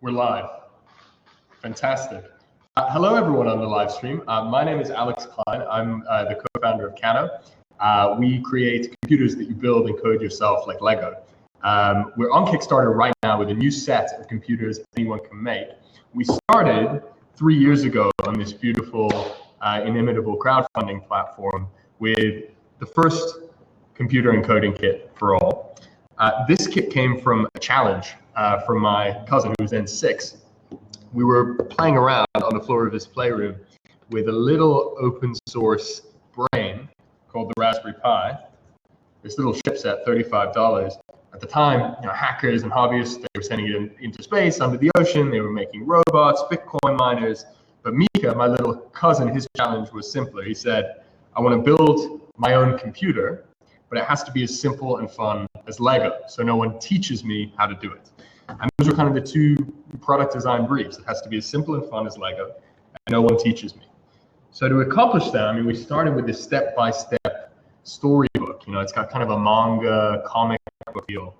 We're live. Fantastic. Hello, everyone on the live stream. My name is Alex Klein. I'm the co-founder of Kano. We create computers that you build and code yourself like Lego. We're on Kickstarter right now with a new set of computers anyone can make. We started 3 years ago on this beautiful, inimitable crowdfunding platform with the first computer encoding kit for all. This kit came from a challenge from my cousin, who was then 6. We were playing around on the floor of his playroom with a little open source brain called the Raspberry Pi. This little chipset, $35. At the time, hackers and hobbyists, they were sending it into space, under the ocean. They were making robots, Bitcoin miners. But Mika, my little cousin, his challenge was simpler. He said, I want to build my own computer, but it has to be as simple and fun as Lego, so no one teaches me how to do it. And those are kind of the two product design briefs. It has to be as simple and fun as Lego, and no one teaches me. So to accomplish that, we started with this step-by-step storybook. It's got kind of a manga, comic book feel.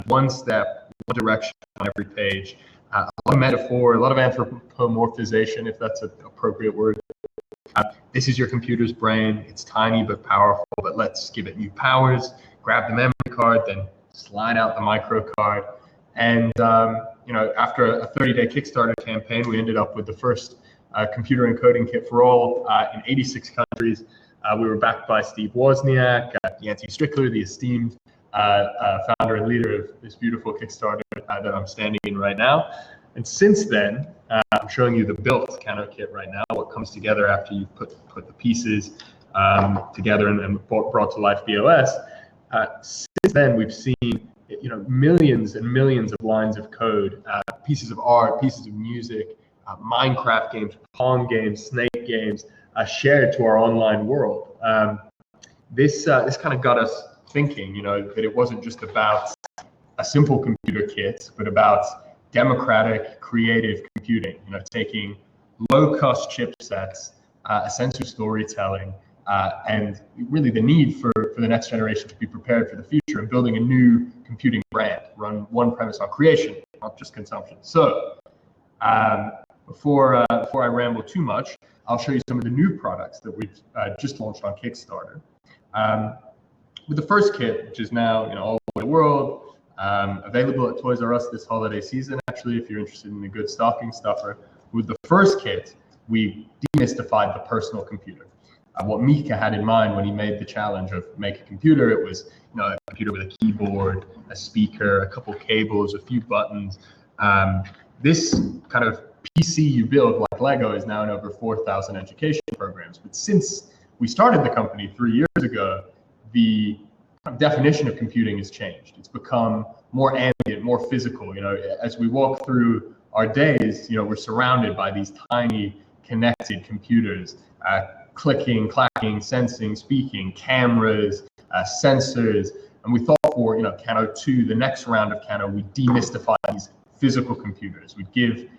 One step, one direction on every page. A lot of metaphor, a lot of anthropomorphization, if that's an appropriate word. This is your computer's brain. It's tiny but powerful, but let's give it new powers. Grab the memory card, then slide out the micro card. And after a 30-day Kickstarter campaign, we ended up with the first computer encoding kit for all in 86 countries. We were backed by Steve Wozniak, Yancey Strickler, the esteemed founder and leader of this beautiful Kickstarter that I'm standing in right now. And since then, I'm showing you the built Kano kit right now, what comes together after you've put the pieces together and brought to life BOS. Since then, we've seen millions and millions of lines of code, pieces of art, pieces of music, Minecraft games, Pong games, Snake games, shared to our online world. This kind of got us thinking, that it wasn't just about a simple computer kit, but about democratic, creative computing. Taking low-cost chipsets, a sense of storytelling, and really the need for the next generation to be prepared for the future and building a new computing brand, run one premise on creation, not just consumption. So before I ramble too much, I'll show you some of the new products that we've just launched on Kickstarter. With the first kit, which is now all over the world, available at Toys R Us this holiday season, actually, if you're interested in a good stocking stuffer. With the first kit, we demystified the personal computer. What Mika had in mind when he made the challenge of make a computer, it was a computer with a keyboard, a speaker, a couple cables, a few buttons. This kind of PC you build like Lego is now in over 4,000 education programs. But since we started the company 3 years ago, the definition of computing has changed. It's become more ambient, more physical. As we walk through our days, we're surrounded by these tiny connected computers, clicking, clacking, sensing, speaking, cameras, sensors. And we thought for Kano 2, the next round of Kano, we demystify these physical computers. We give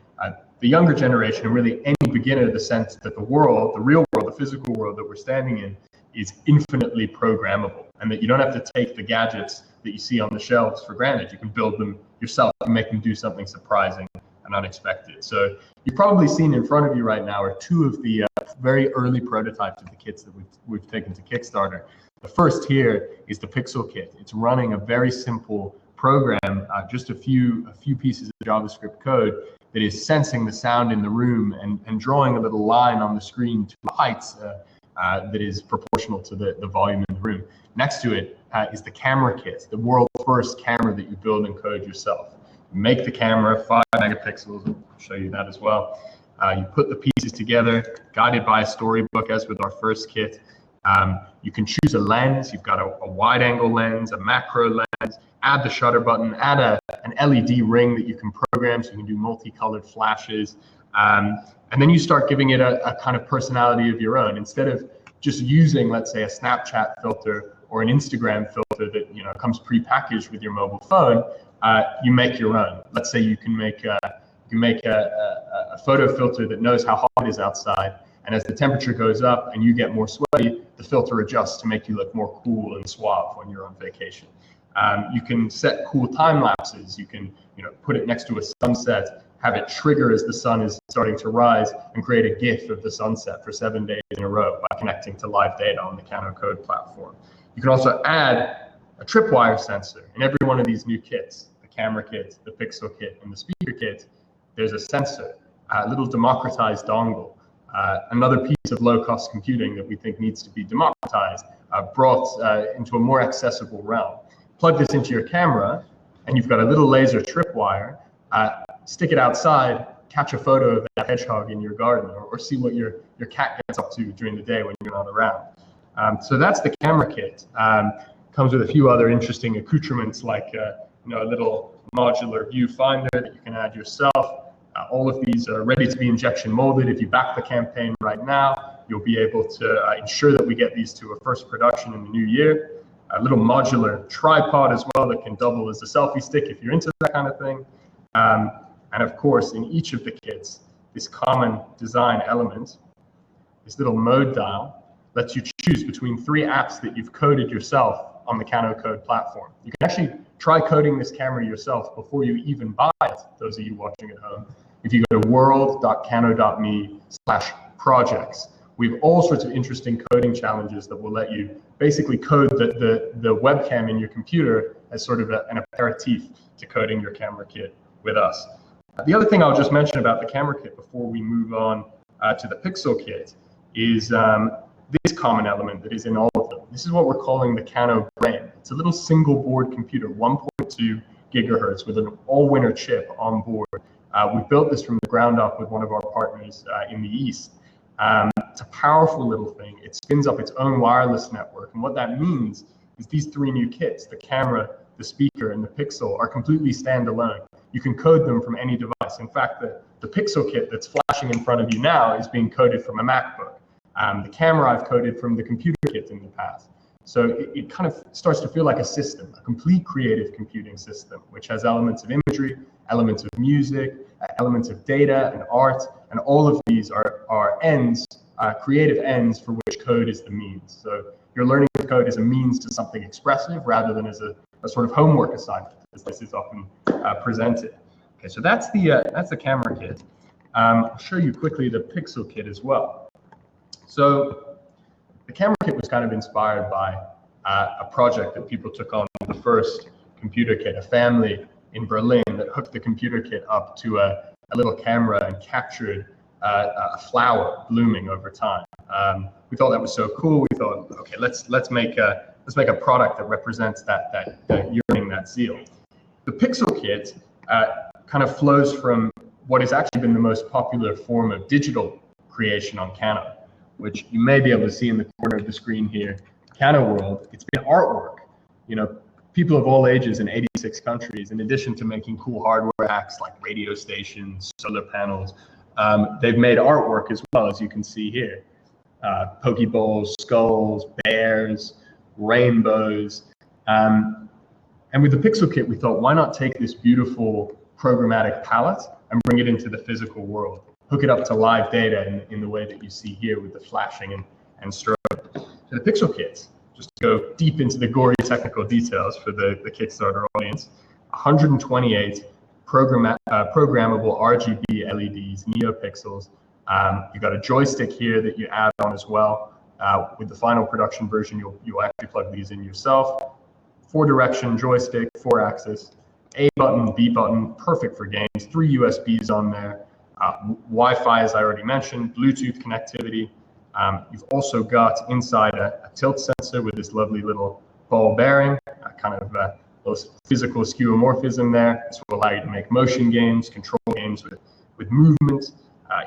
the younger generation and really any beginner the sense that the world, the real world, the physical world that we're standing in is infinitely programmable, and that you don't have to take the gadgets that you see on the shelves for granted. You can build them yourself and make them do something surprising and unexpected. So you've probably seen in front of you right now are 2 of the very early prototypes of the kits that we've taken to Kickstarter. The first here is the Pixel kit. It's running a very simple program, just a few pieces of JavaScript code that is sensing the sound in the room and drawing a little line on the screen to heights that is proportional to the volume in the room. Next to it is the camera kit, the world's first camera that you build and code yourself. You make the camera 5 megapixels. I'll show you that as well. You put the pieces together, guided by a storybook, as with our first kit. You can choose a lens. You've got a wide-angle lens, a macro lens. Add the shutter button. Add an LED ring that you can program, so you can do multicolored flashes. And then you start giving it a kind of personality of your own. Instead of just using, let's say, a Snapchat filter or an Instagram filter that comes pre-packaged with your mobile phone, you make your own. Let's say you can make a photo filter that knows how hot it is outside, and as the temperature goes up and you get more sweaty, the filter adjusts to make you look more cool and suave when you're on vacation. You can set cool time lapses. You can put it next to a sunset, have it trigger as the sun is starting to rise, and create a GIF of the sunset for 7 days in a row by connecting to live data on the Kano Code platform. You can also add a tripwire sensor in every one of these new kits, the camera kit, the pixel kit, and the speaker kit. There's a sensor, a little democratized dongle, another piece of low-cost computing that we think needs to be democratized, brought into a more accessible realm. Plug this into your camera, and you've got a little laser tripwire. Stick it outside, catch a photo of that hedgehog in your garden, or see what your cat gets up to during the day when you're not around. So that's the camera kit. Comes with a few other interesting accoutrements like a little modular viewfinder that you can add yourself. All of these are ready to be injection molded. If you back the campaign right now, you'll be able to ensure that we get these to a first production in the new year. A little modular tripod as well that can double as a selfie stick if you're into that kind of thing. And of course, in each of the kits, this common design element, this little mode dial, lets you choose between 3 apps that you've coded yourself on the Kano Code platform. You can actually try coding this camera yourself before you even buy it, those of you watching at home. If you go to world.kano.me/projects, we have all sorts of interesting coding challenges that will let you basically code the webcam in your computer as sort of an aperitif to coding your camera kit with us. The other thing I'll just mention about the camera kit before we move on to the pixel kit is this common element that is in all of them. This is what we're calling the Kano Brain. It's a little single board computer, 1.2 gigahertz with an all-winner chip on board. We built this from the ground up with one of our partners in the East. It's a powerful little thing. It spins up its own wireless network. And what that means is these 3 new kits, the camera, the speaker, and the pixel, are completely standalone. You can code them from any device. In fact, the pixel kit that's flashing in front of you now is being coded from a MacBook. The camera I've coded from the computer kit in the past. So it kind of starts to feel like a system, a complete creative computing system, which has elements of imagery, elements of music, elements of data and art, and all of these are ends, creative ends for which code is the means. So you're learning to code as a means to something expressive rather than as a sort of homework assignment, as this is often presented. Okay, so that's the camera kit. I'll show you quickly the pixel kit as well. So the camera kit was kind of inspired by a project that people took on the first computer kit, a family in Berlin that hooked the computer kit up to a little camera and captured a flower blooming over time. We thought that was so cool. We thought, okay, let's make a product that represents that yearning, that zeal. The pixel kit kind of flows from what has actually been the most popular form of digital creation on Kano, which you may be able to see in the corner of the screen here, Kano World. It's been artwork. People of all ages in 86 countries, in addition to making cool hardware hacks like radio stations, solar panels, they've made artwork as well, as you can see here. Pokeballs, skulls, bears, rainbows. And with the pixel kit, we thought, why not take this beautiful programmatic palette and bring it into the physical world? Hook it up to live data in the way that you see here with the flashing and strobe. So the pixel kit, just to go deep into the gory technical details for the Kickstarter audience, 128 programmable RGB LEDs, NeoPixels. You've got a joystick here that you add on as well. With the final production version, you'll actually plug these in yourself. 4-direction joystick, 4-axis, A button, B button, perfect for games. 3 USBs on there. Wi-Fi, as I already mentioned, Bluetooth connectivity. You've also got inside a tilt sensor with this lovely little ball bearing, kind of those physical skeuomorphism there. This will allow you to make motion games, control games with movement.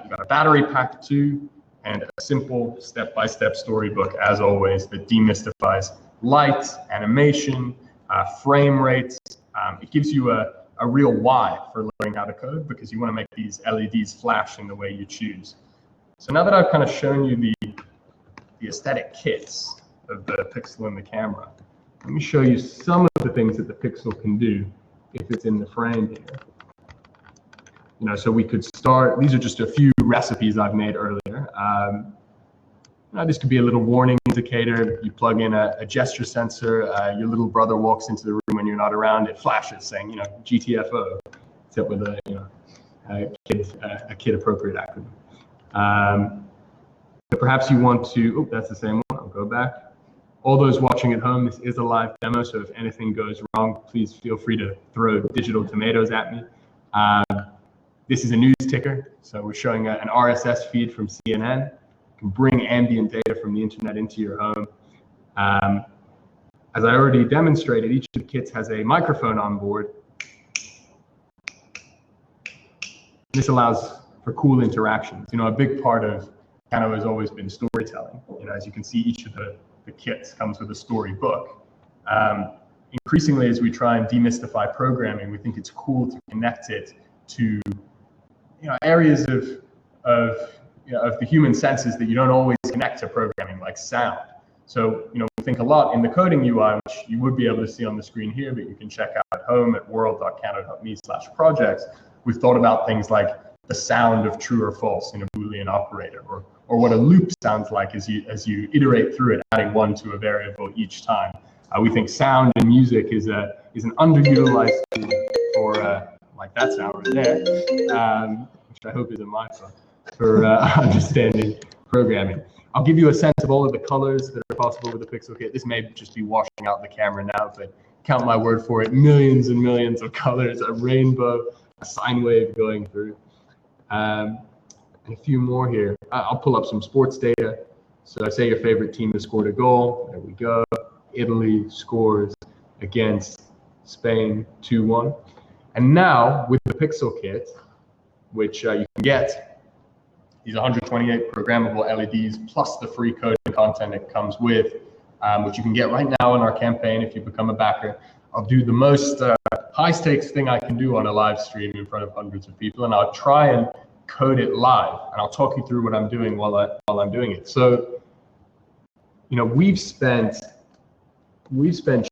You've got a battery pack too, and a simple step-by-step storybook, as always, that demystifies light, animation, frame rates. It gives you a real why for learning how to code, because you want to make these LEDs flash in the way you choose. So now that I've kind of shown you the aesthetic kits of the pixel and the camera, let me show you some of the things that the pixel can do if it's in the frame here. So we could start, these are just a few recipes I've made earlier. This could be a little warning indicator. You plug in a gesture sensor, your little brother walks into the room when not around, it flashes saying, GTFO, except with a kid appropriate acronym. But perhaps you want to, oh, that's the same one, I'll go back. All those watching at home, this is a live demo, so if anything goes wrong, please feel free to throw digital tomatoes at me. This is a news ticker, so we're showing an RSS feed from CNN. You can bring ambient data from the internet into your home. As I already demonstrated, each of the kits has a microphone on board. This allows for cool interactions. A big part of Kano has always been storytelling. As you can see, each of the kits comes with a storybook. Increasingly, as we try and demystify programming, we think it's cool to connect it to areas of the human senses that you don't always connect to programming, like sound. So we think a lot in the coding UI, which you would be able to see on the screen here, but you can check out at home at world.kano.me/projects. We've thought about things like the sound of true or false in a Boolean operator, or what a loop sounds like as you iterate through it, adding one to a variable each time. We think sound and music is an underutilized tool for like that sound right there, which I hope isn't my fault, for understanding programming. I'll give you a sense of all of the colors that are possible with the Pixel Kit. This may just be washing out the camera now, but count my word for it, millions and millions of colors, a rainbow, a sine wave going through. And a few more here. I'll pull up some sports data. So say your favorite team has scored a goal. There we go. Italy scores against Spain 2-1. And now with the Pixel Kit, which you can get, these 128 programmable LEDs plus the free coding content it comes with, which you can get right now in our campaign if you become a backer. I'll do the most high stakes thing I can do on a live stream in front of hundreds of people, and I'll try and code it live, and I'll talk you through what I'm doing while I'm doing it. So, we've spent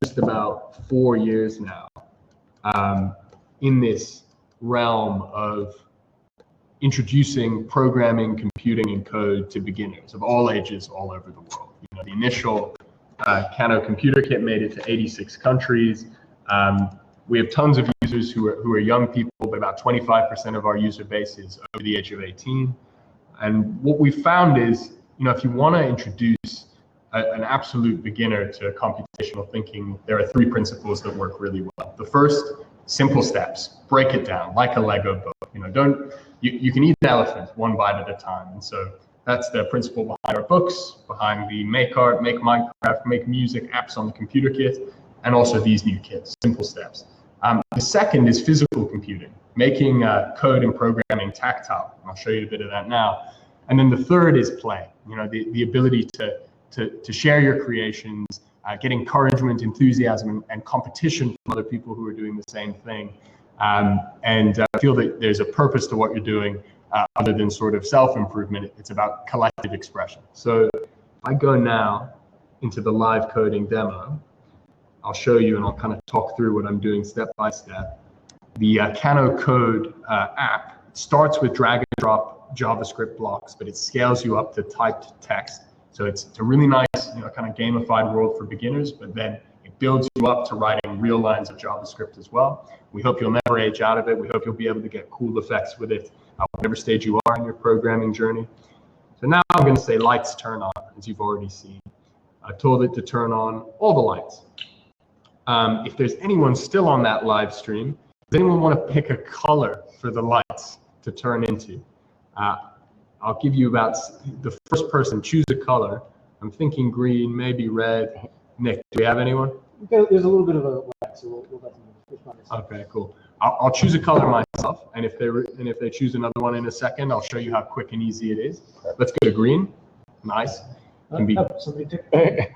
just about 4 years now in this realm of introducing programming, computing, and code to beginners of all ages all over the world. The initial Kano computer kit made it to 86 countries. We have tons of users who are young people, but about 25% of our user base is over the age of 18. And what we found is, if you want to introduce an absolute beginner to computational thinking, there are 3 principles that work really well. The first, simple steps. Break it down like a Lego book. You can eat an elephant one bite at a time. And so that's the principle behind our books, behind the Make Art, Make Minecraft, Make Music apps on the computer kit, and also these new kits, simple steps. The second is physical computing, making code and programming tactile. I'll show you a bit of that now. And then the third is play, the ability to share your creations, get encouragement, enthusiasm, and competition from other people who are doing the same thing, and feel that there's a purpose to what you're doing other than sort of self-improvement. It's about collective expression. So if I go now into the live coding demo, I'll show you and I'll kind of talk through what I'm doing step by step. The Kano Code app starts with drag and drop JavaScript blocks, but it scales you up to typed text. So it's a really nice, kind of gamified world for beginners, but then it builds you up to writing real lines of JavaScript as well. We hope you'll never age out of it. We hope you'll be able to get cool effects with it, whatever stage you are in your programming journey. So now I'm going to say lights turn on, as you've already seen. I told it to turn on all the lights. If there's anyone still on that live stream, does anyone want to pick a color for the lights to turn into? I'll give you about the first person, choose a color. I'm thinking green, maybe red. Nick, do we have anyone? There's a little bit of a lag, so we'll let them respond. Okay, cool. I'll choose a color myself, and if they choose another one in a second, I'll show you how quick and easy it is. Let's go to green. Nice. Somebody took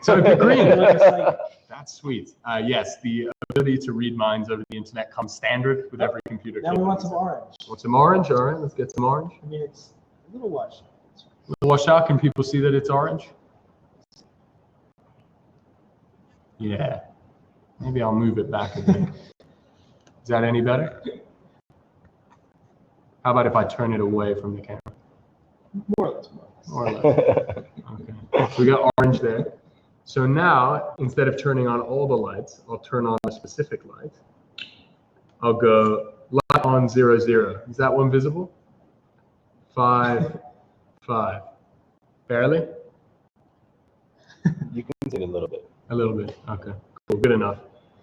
so green. That's sweet. Yes, the ability to read minds over the internet comes standard with every computer. Now we want some orange. Want some orange? All right, let's get some orange. I mean, it's a little washed. A little washed out. Can people see that it's orange? Yeah. Maybe I'll move it back a bit. Is that any better? How about if I turn it away from the camera? More or less. More or less. Okay. So we got orange there. So now, instead of turning on all the lights, I'll turn on a specific light. I'll go light on 0, 0. Is that one visible? 5, 5. Barely? You can see it a little bit. A little bit. Okay. Cool. Good enough.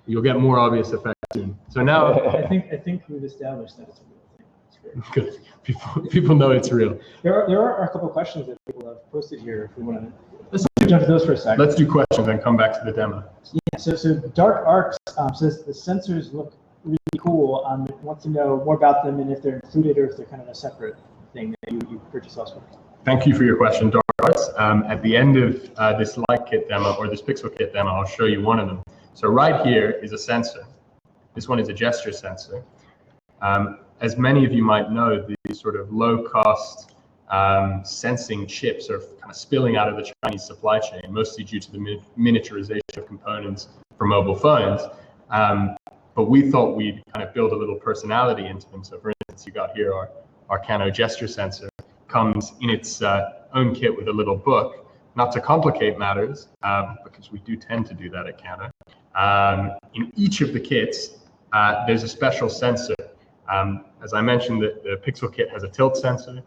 You'll get more obvious effects soon. So now, I think we've established that it's a real thing. It's great. good. People know it's real. There are a couple of questions that people have posted here. If we want to jump to those for a second. Let's do questions and come back to the demo. Yeah. So Dark Arcs says the sensors look really cool. Want to know more about them and if they're included or if they're kind of a separate thing that you purchase elsewhere. Thank you for your question, Dark Arts. At the end of this light kit demo or this pixel kit demo, I'll show you one of them. So right here is a sensor. This one is a gesture sensor. As many of you might know, these sort of low-cost sensing chips are kind of spilling out of the Chinese supply chain, mostly due to the miniaturization of components for mobile phones. But we thought we'd kind of build a little personality into them. So for instance, you got here our Kano gesture sensor. Comes in its own kit with a little book, not to complicate matters, because we do tend to do that at Kano. In each of the kits, there's a special sensor. As I mentioned, the Pixel kit has a tilt sensor,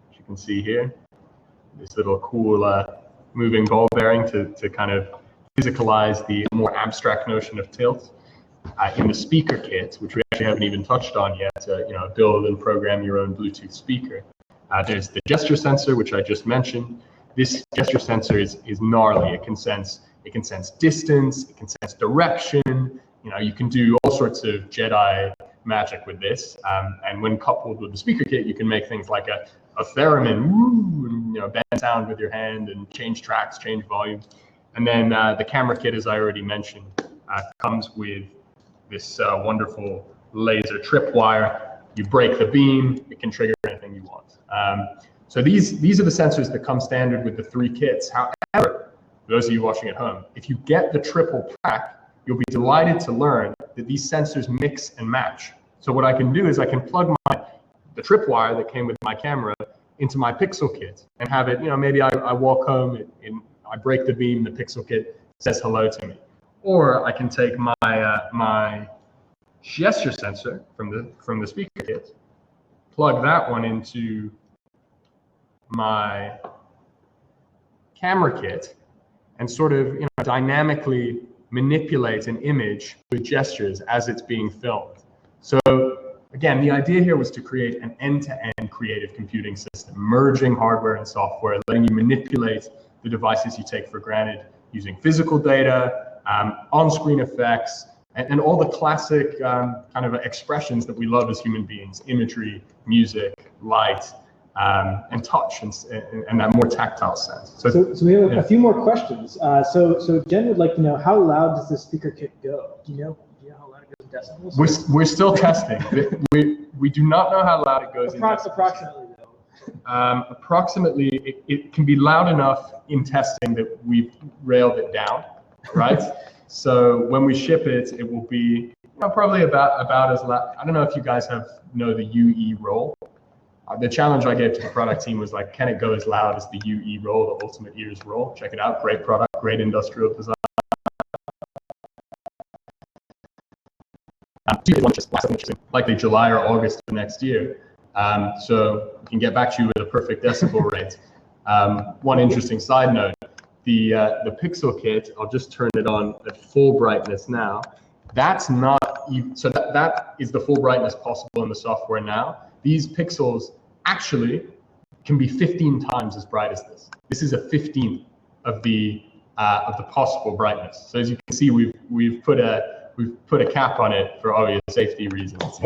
which you can see here. This little cool moving ball bearing to kind of physicalize the more abstract notion of tilt. In the speaker kit, which we actually haven't even touched on yet, build and program your own Bluetooth speaker. There's the gesture sensor, which I just mentioned. This gesture sensor is gnarly. It can sense distance. It can sense direction. You can do all sorts of Jedi magic with this. And when coupled with the speaker kit, you can make things like a theremin, woo, and bend sound with your hand and change tracks, change volume. And then the camera kit, as I already mentioned, comes with this wonderful laser tripwire. You break the beam, it can trigger anything you want. So these are the sensors that come standard with the 3 kits. However, for those of you watching at home, if you get the triple pack, you'll be delighted to learn that these sensors mix and match. So what I can do is I can plug the tripwire that came with my camera into my Pixel kit and have it, maybe I walk home and I break the beam, the Pixel kit says hello to me. Or I can take my gesture sensor from the speaker kit, plug that one into my camera kit, and sort of dynamically manipulate an image with gestures as it's being filmed. So again, the idea here was to create an end-to-end creative computing system, merging hardware and software, letting you manipulate the devices you take for granted using physical data, on-screen effects, and all the classic kind of expressions that we love as human beings: imagery, music, light, and touch, and that more tactile sense. So we have a few more questions. So Jen would like to know, how loud does the speaker kit go? Do you know how loud it goes in decibels? We're still testing. we do not know how loud it goes in decibels. Approximately, though. Approximately, it can be loud enough in testing that we've railed it down, right? So when we ship it, it will be probably about as loud. I don't know if you guys know the UE roll. The challenge I gave to the product team was like, can it go as loud as the UE roll, the Ultimate Ears roll? Check it out. Great product, great industrial design. Likely July or August of next year. So we can get back to you with a perfect decibel rate. One interesting side note, the Pixel kit, I'll just turn it on at full brightness now. That's not even, so that is the full brightness possible in the software now. These pixels actually can be 15 times as bright as this. This is a 15th of the possible brightness. So as you can see, we've put a cap on it for obvious safety reasons,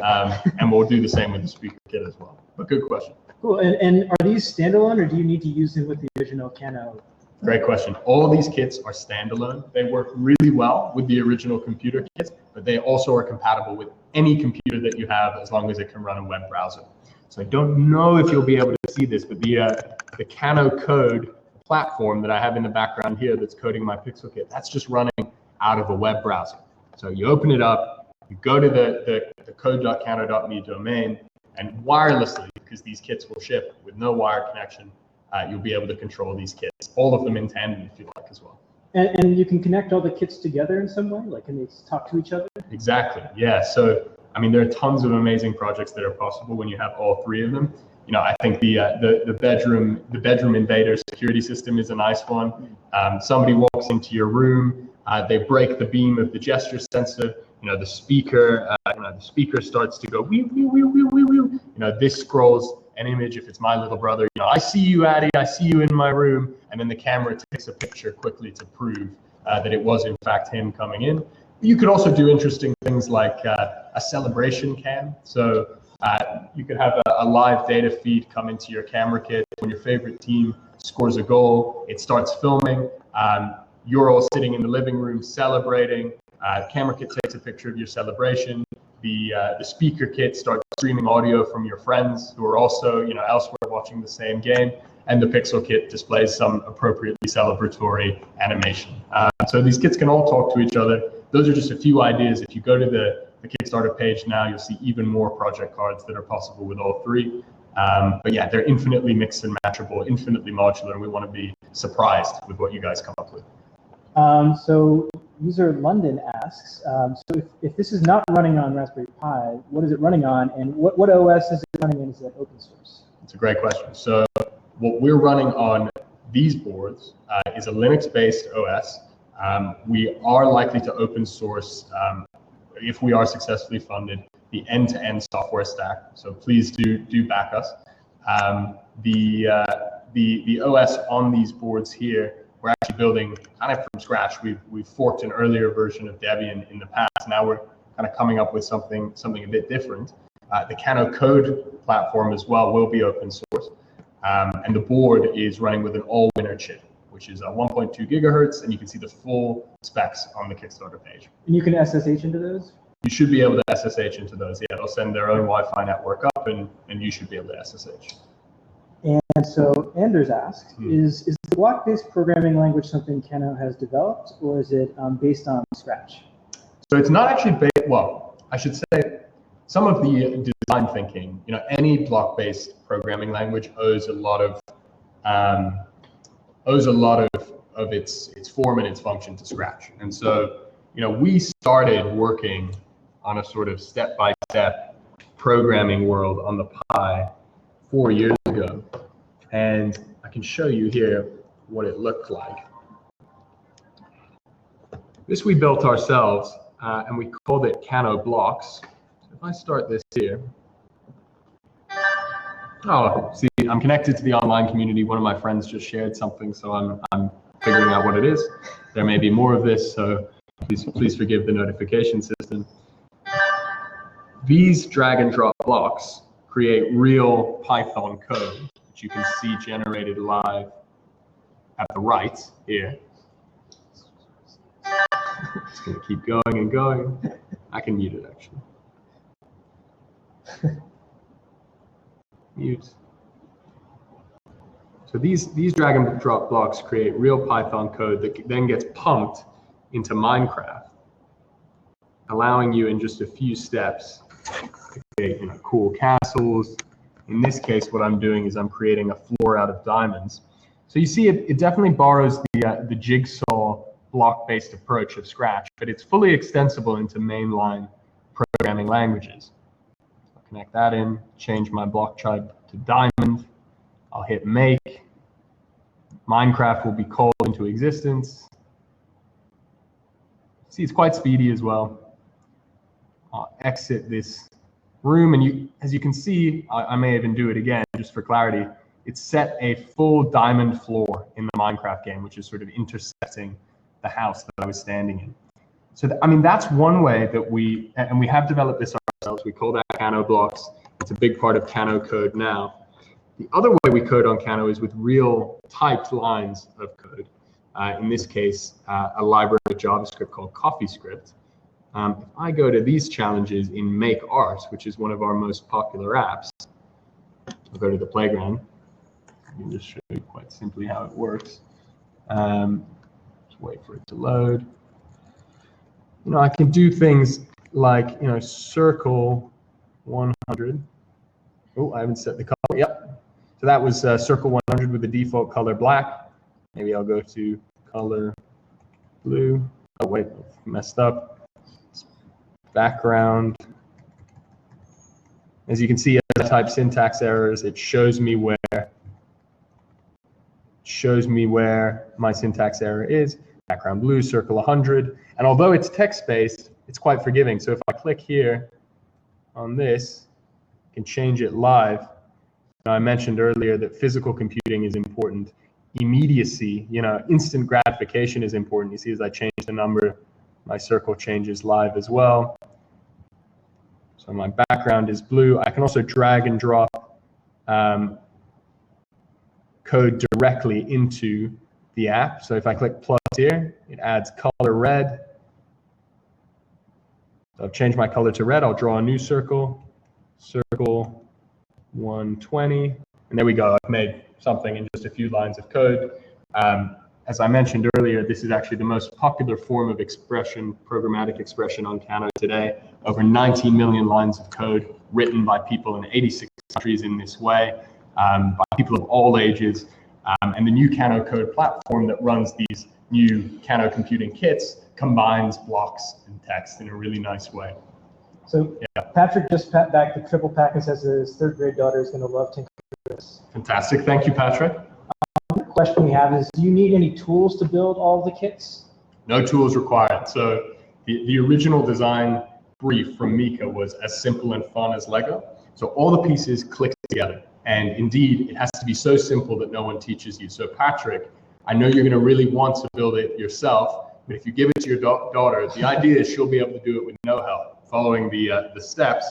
and we'll do the same with the speaker kit as well. But good question. Cool. And are these standalone, or do you need to use them with the original Kano? Great question. All of these kits are standalone. They work really well with the original computer kits, but they also are compatible with any computer that you have as long as it can run a web browser. So I don't know if you'll be able to see this, but the Kano code platform that I have in the background here that's coding my Pixel kit, that's just running out of a web browser. So you open it up, you go to the code.kano.me domain, and wirelessly, because these kits will ship with no wire connection, you'll be able to control these kits, all of them in tandem if you like as well. And you can connect all the kits together in some way? Like, can they talk to each other? Exactly. Yeah. So, I mean, there are tons of amazing projects that are possible when you have all three of them. You know, I think the bedroom invader security system is a nice one. Somebody walks into your room, they break the beam of the gesture sensor. You know, the speaker starts to go wee wee wee wee wee wee. You know, this scrolls an image. If it's my little brother, you know, I see you, Addie. I see you in my room, and then the camera takes a picture quickly to prove that it was in fact him coming in. You could also do interesting things like a celebration cam. So you could have a live data feed come into your camera kit. When your favorite team scores a goal, it starts filming. You're all sitting in the living room celebrating. Camera kit takes a picture of your celebration. The speaker kit starts streaming audio from your friends who are also, you know, elsewhere watching the same game. And the Pixel kit displays some appropriately celebratory animation. So these kits can all talk to each other. Those are just a few ideas. If you go to the Kickstarter page now, you'll see even more project cards that are possible with all three. But yeah, they're infinitely mix and matchable, infinitely modular, and we want to be surprised with what you guys come up with. So user London asks, so if this is not running on Raspberry Pi, what is it running on, and what OS is it running in? Is it open source? It's a great question. So what we're running on these boards is a Linux-based OS. We are likely to open source, if we are successfully funded, the end-to-end software stack. So please do back us. The OS on these boards here, we're actually building kind of from scratch. We've forked an earlier version of Debian in the past. Now we're kind of coming up with something a bit different. The Kano Code platform as well will be open source. And the board is running with an all-winner chip, which is 1.2 gigahertz, and you can see the full specs on the Kickstarter page. And you can SSH into those? You should be able to SSH into those. Yeah, they'll send their own Wi-Fi network up, and you should be able to SSH. And so Anders asks, is the block-based programming language something Kano has developed, or is it based on Scratch? So it's not actually based, well, I should say some of the design thinking, you know, any block-based programming language owes a lot of its form and its function to Scratch. And so, you know, we started working on a sort of step-by-step programming world on the Pi 4 years ago. And I can show you here what it looked like. This we built ourselves, and we called it Kano Blocks. So if I start this here, oh, see, I'm connected to the online community. One of my friends just shared something, so I'm figuring out what it is. There may be more of this, so please forgive the notification system. These drag and drop blocks create real Python code, which you can see generated live at the right here. It's going to keep going and going. I can mute it, actually. Mute. So these drag and drop blocks create real Python code that then gets pumped into Minecraft, allowing you in just a few steps to create, you know, cool castles. In this case, what I'm doing is I'm creating a floor out of diamonds. So you see, it definitely borrows the jigsaw block-based approach of Scratch, but it's fully extensible into mainline programming languages. I'll connect that in, change my block type to diamond. I'll hit make. Minecraft will be called into existence. See, it's quite speedy as well. I'll exit this room, and as you can see, I may even do it again just for clarity. It's set a full diamond floor in the Minecraft game, which is sort of intersecting the house that I was standing in. So, I mean, that's one way that we have developed this ourselves. We call that Kano Blocks. It's a big part of Kano code now. The other way we code on Kano is with real typed lines of code. In this case, a library of JavaScript called CoffeeScript. If I go to these challenges in Make Art, which is one of our most popular apps, I'll go to the playground. I can just show you quite simply how it works. Just wait for it to load. You know, I can do things like, you know, circle 100. Oh, I haven't set the color. Yep. So that was circle 100 with the default color black. Maybe I'll go to color blue. Oh wait, messed up. Background. As you can see, as I type syntax errors, it shows me where my syntax error is. Background blue, circle 100. And although it's text-based, it's quite forgiving. So if I click here on this, I can change it live. Now, I mentioned earlier that physical computing is important. Immediacy, instant gratification is important. You see, as I change the number, my circle changes live as well. So my background is blue. I can also drag and drop code directly into the app. So if I click plus here, it adds color red. So I've changed my color to red. I'll draw a new circle, circle 120. And there we go. I've made something in just a few lines of code. As I mentioned earlier, this is actually the most popular form of expression, programmatic expression on Kano today. Over 90 million lines of code written by people in 86 countries in this way, by people of all ages. And the new Kano code platform that runs these new Kano computing kits combines blocks and text in a really nice way. So yeah. Patrick just pat back the triple pack and says his third grade daughter is going to love tinkering with this. Fantastic. Thank you, Patrick. The question we have is, do you need any tools to build all of the kits? No tools required. So the original design brief from Mika was as simple and fun as Lego. So all the pieces click together. And indeed, it has to be so simple that no one teaches you. So Patrick, I know you're going to really want to build it yourself, but if you give it to your daughter, the idea is she'll be able to do it with no help, following the steps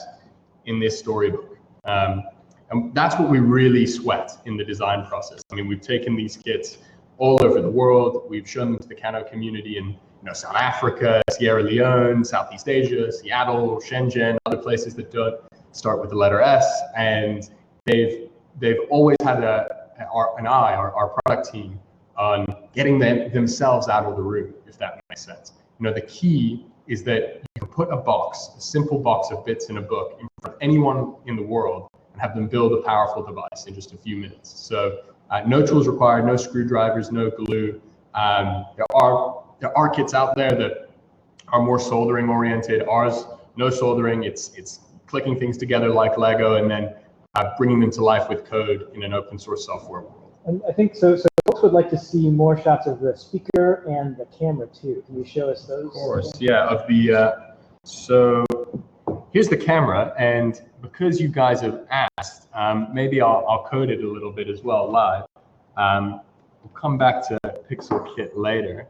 in this storybook. And that's what we really sweat in the design process. I mean, we've taken these kits all over the world. We've shown them to the Kano community in South Africa, Sierra Leone, Southeast Asia, Seattle, Shenzhen, other places that don't start with the letter S. And they've always had an eye, our product team, on getting themselves out of the room, if that makes sense. The key is that you can put a simple box of bits in a book in front of anyone in the world and have them build a powerful device in just a few minutes. So no tools required, no screwdrivers, no glue. There are kits out there that are more soldering oriented. Ours, no soldering. It's clicking things together like Lego and then bringing them to life with code in an open source software world. And I think so folks would like to see more shots of the speaker and the camera too. Can you show us those? Of course, yeah. So here's the camera, and because you guys have asked, maybe I'll code it a little bit as well live. We'll come back to Pixel Kit later.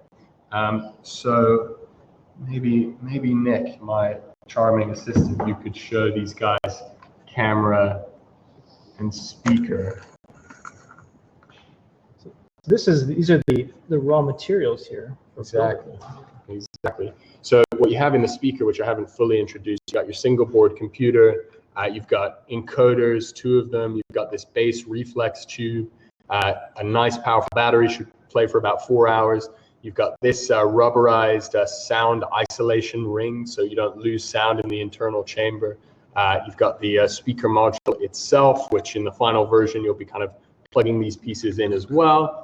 So maybe Nick, my charming assistant, you could show these guys camera and speaker. These are the raw materials here. Exactly. So what you have in the speaker, which I haven't fully introduced, you got your single board computer, you've got encoders, 2 of them, you've got this base reflex tube, a nice powerful battery, should play for about 4 hours. You've got this rubberized sound isolation ring, so you don't lose sound in the internal chamber. You've got the speaker module itself, which in the final version, you'll be kind of plugging these pieces in as well.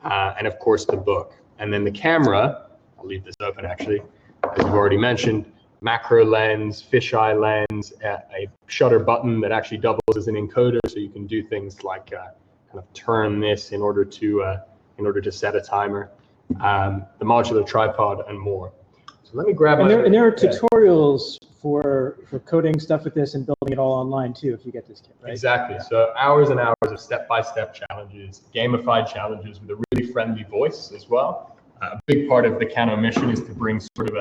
And of course the book. And then the camera, I'll leave this open actually, as you've already mentioned, macro lens, fisheye lens, a shutter button that actually doubles as an encoder, so you can do things like kind of turn this in order to set a timer, the modular tripod, and more. So let me grab. And there are tutorials for coding stuff with this and building it all online too, if you get this kit, right? Exactly. Yeah. So hours and hours of step-by-step challenges, gamified challenges with a really friendly voice as well. A big part of the Kano mission is to bring sort of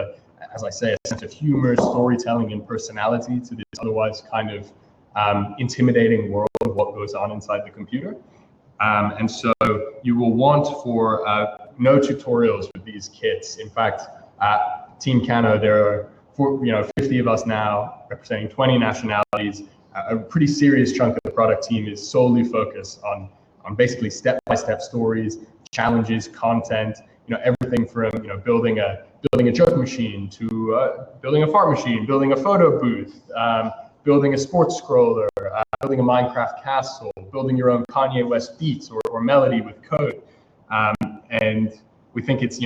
as I say, a sense of humor, storytelling, and personality to this otherwise kind of intimidating world of what goes on inside the computer. And so you will want for no tutorials with these kits. In fact, Team Kano, there are 50 of us now representing 20 nationalities. A pretty serious chunk of the product team is solely focused on basically step-by-step stories, challenges, content. Everything from building a joke machine to building a fart machine, building a photo booth, building a sports scroller, building a Minecraft castle, building your own Kanye West beats or melody with code. And we think it's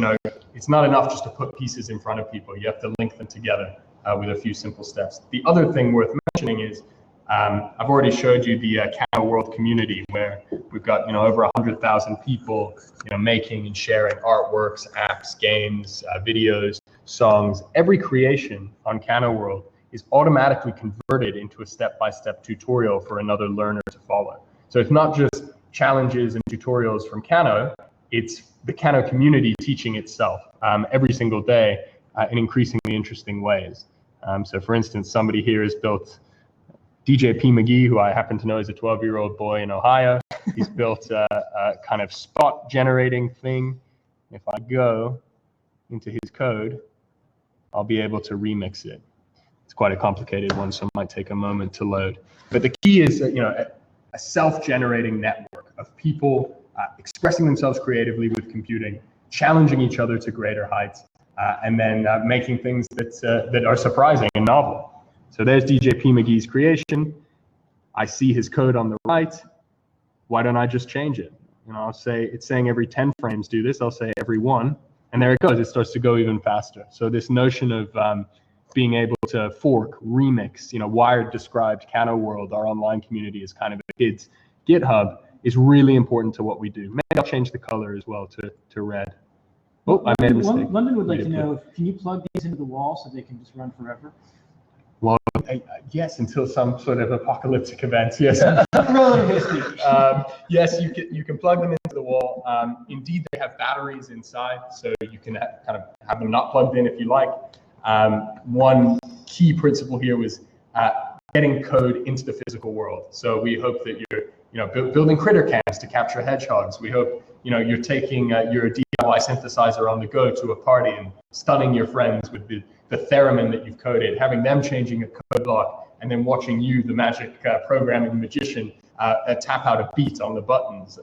it's not enough just to put pieces in front of people. You have to link them together with a few simple steps. The other thing worth mentioning is I've already showed you the Kano World community, where we've got over 100,000 people making and sharing artworks, apps, games, videos, songs. Every creation on Kano World is automatically converted into a step-by-step tutorial for another learner to follow. So it's not just challenges and tutorials from Kano, it's the Kano community teaching itself every single day in increasingly interesting ways. So for instance, somebody here has built DJ P. McGee, who I happen to know is a 12-year-old boy in Ohio. He's built a kind of spot generating thing. If I go into his code, I'll be able to remix it. It's quite a complicated one, so it might take a moment to load. But the key is a self-generating network of people expressing themselves creatively with computing, challenging each other to greater heights, and then making things that are surprising and novel. So there's DJ P. McGee's creation. I see his code on the right. Why don't I just change it? I'll say it's saying every 10 frames do this. I'll say every 1, and there it goes. It starts to go even faster. So this notion of being able to fork, remix, Wired described Kano World, our online community, as kind of a kid's GitHub, is really important to what we do. Maybe I'll change the color as well to red. Oh, I made a mistake. London would like to know, can you plug these into the wall so they can just run forever? Well, yes, until some sort of apocalyptic event. Yes. Yes, you can plug them into the wall. Indeed, they have batteries inside, so you can kind of have them not plugged in if you like. One key principle here was getting code into the physical world. So we hope that you're building critter cams to capture hedgehogs. We hope you're taking your DIY synthesizer on the go to a party and stunning your friends with the theremin that you've coded, having them changing a code block, and then watching you, the magic programming magician, tap out a beat on the buttons.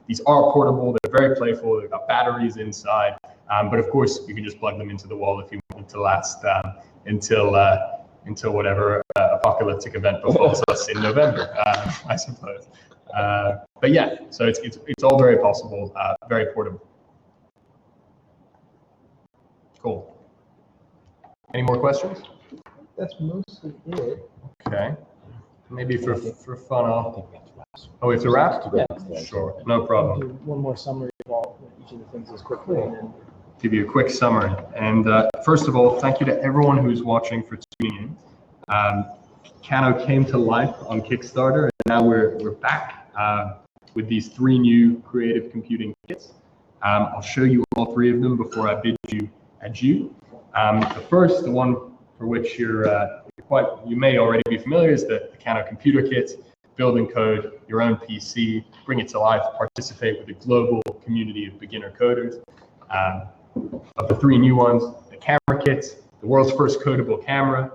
These are portable, they're very playful, they've got batteries inside, but of course you can just plug them into the wall if you want them to last until whatever apocalyptic event befalls us in November, I suppose. But yeah, so it's all very possible, very portable. Cool. Any more questions? That's mostly it. Okay. Maybe for fun, we have to wrap? Yeah. Sure, no problem. Do one more summary of each of the things as quickly, and then Give you a quick summary. And first of all, thank you to everyone who's watching for tuning in. Kano came to life on Kickstarter, and now we're back with these 3 new creative computing kits. I'll show you all 3 of them before I bid you adieu. The first, the one for which you may already be familiar, is the Kano computer kit. Build and code your own PC, bring it to life, participate with a global community of beginner coders. Of the 3 new ones, the camera kit, the world's first codable camera,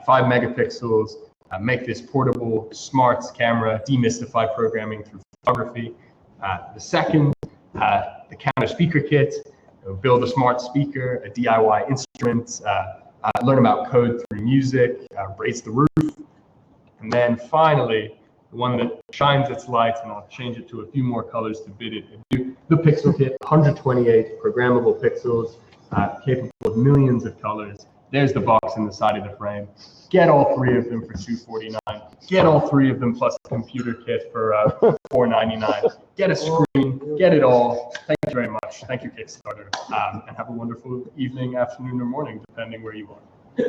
5 megapixels, make this portable, smart camera, demystify programming through photography. The second, the Kano speaker kit, build a smart speaker, a DIY instrument, learn about code through music, raise the roof. And then finally, the one that shines its light, and I'll change it to a few more colors to bid it adieu, the Pixel Kit, 128 programmable pixels, capable of millions of colors. There's the box in the side of the frame. Get all 3 of them for $249. Get all 3 of them plus the computer kit for $499. Get a screen, get it all. Thank you very much. Thank you, Kickstarter, and have a wonderful evening, afternoon, or morning, depending where you are.